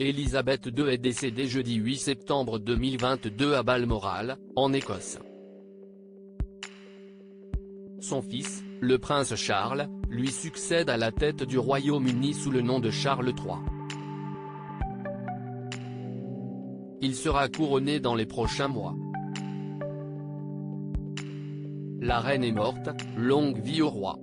Élisabeth II est décédée jeudi 8 septembre 2022 à Balmoral, en Écosse. Son fils, le prince Charles, lui succède à la tête du Royaume-Uni sous le nom de Charles III. Il sera couronné dans les prochains mois. La reine est morte, longue vie au roi.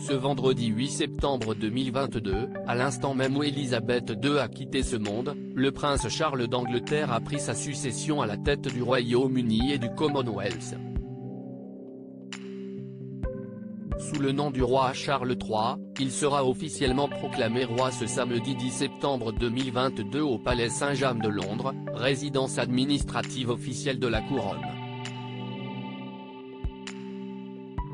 Ce vendredi 8 septembre 2022, à l'instant même où Élisabeth II a quitté ce monde, le prince Charles d'Angleterre a pris sa succession à la tête du Royaume-Uni et du Commonwealth. Sous le nom du roi Charles III, il sera officiellement proclamé roi ce samedi 10 septembre 2022 au Palais Saint-James de Londres, résidence administrative officielle de la couronne.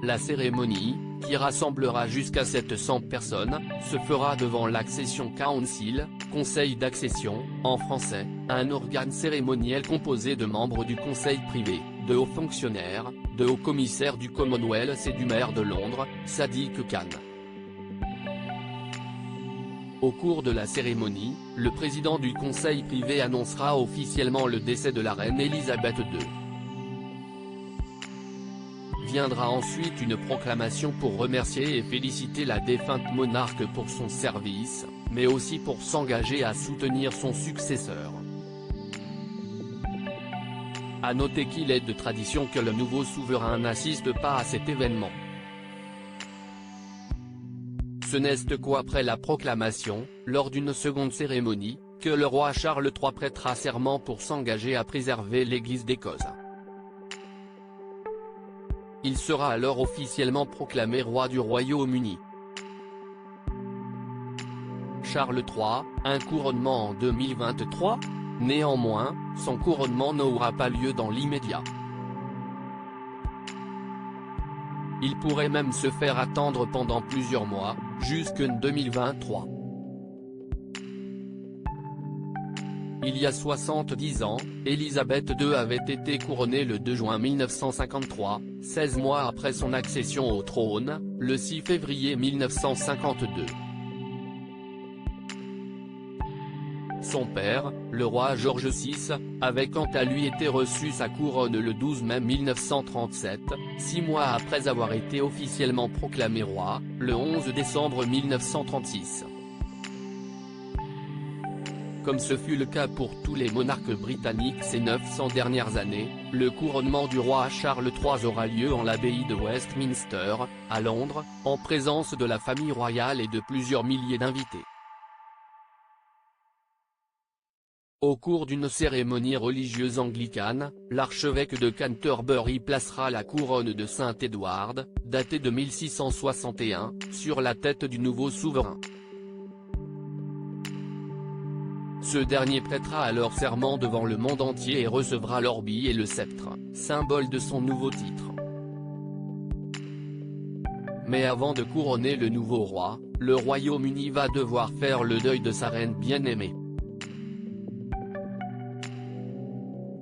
La cérémonie, qui rassemblera jusqu'à 700 personnes, se fera devant l'Accession Council, Conseil d'accession, en français, un organe cérémoniel composé de membres du conseil privé, de hauts fonctionnaires, de hauts commissaires du Commonwealth et du maire de Londres, Sadiq Khan. Au cours de la cérémonie, le président du conseil privé annoncera officiellement le décès de la reine Élisabeth II. Viendra ensuite une proclamation pour remercier et féliciter la défunte monarque pour son service, mais aussi pour s'engager à soutenir son successeur. À noter qu'il est de tradition que le nouveau souverain n'assiste pas à cet événement. Ce n'est qu'après la proclamation, lors d'une seconde cérémonie, que le roi Charles III prêtera serment pour s'engager à préserver l'Église d'Écosse. Il sera alors officiellement proclamé roi du Royaume-Uni. Charles III, un couronnement en 2023 ? Néanmoins, son couronnement n'aura pas lieu dans l'immédiat. Il pourrait même se faire attendre pendant plusieurs mois, jusqu'en 2023. Il y a 70 ans, Élisabeth II avait été couronnée le 2 juin 1953, 16 mois après son accession au trône, le 6 février 1952. Son père, le roi George VI, avait quant à lui été reçu sa couronne le 12 mai 1937, 6 mois après avoir été officiellement proclamé roi, le 11 décembre 1936. Comme ce fut le cas pour tous les monarques britanniques ces 900 dernières années, le couronnement du roi Charles III aura lieu en l'abbaye de Westminster, à Londres, en présence de la famille royale et de plusieurs milliers d'invités. Au cours d'une cérémonie religieuse anglicane, l'archevêque de Canterbury placera la couronne de Saint-Édouard, datée de 1661, sur la tête du nouveau souverain. Ce dernier prêtera alors serment devant le monde entier et recevra l'orbi et le sceptre, symbole de son nouveau titre. Mais avant de couronner le nouveau roi, le Royaume-Uni va devoir faire le deuil de sa reine bien-aimée.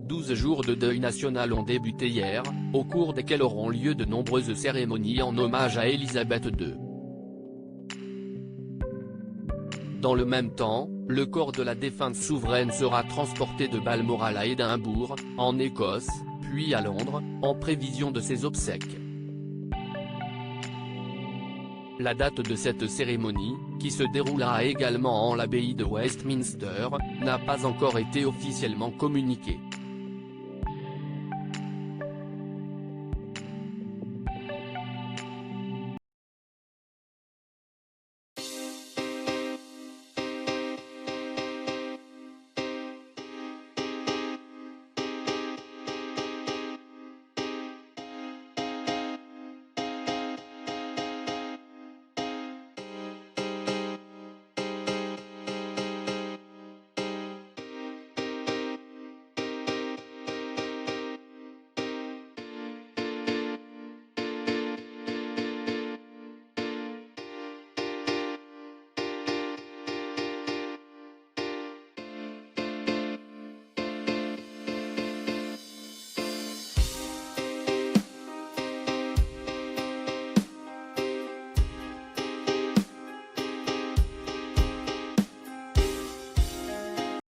12 jours de deuil national ont débuté hier, au cours desquels auront lieu de nombreuses cérémonies en hommage à Élisabeth II. Dans le même temps, le corps de la défunte souveraine sera transporté de Balmoral à Édimbourg, en Écosse, puis à Londres, en prévision de ses obsèques. La date de cette cérémonie, qui se déroulera également en l'abbaye de Westminster, n'a pas encore été officiellement communiquée.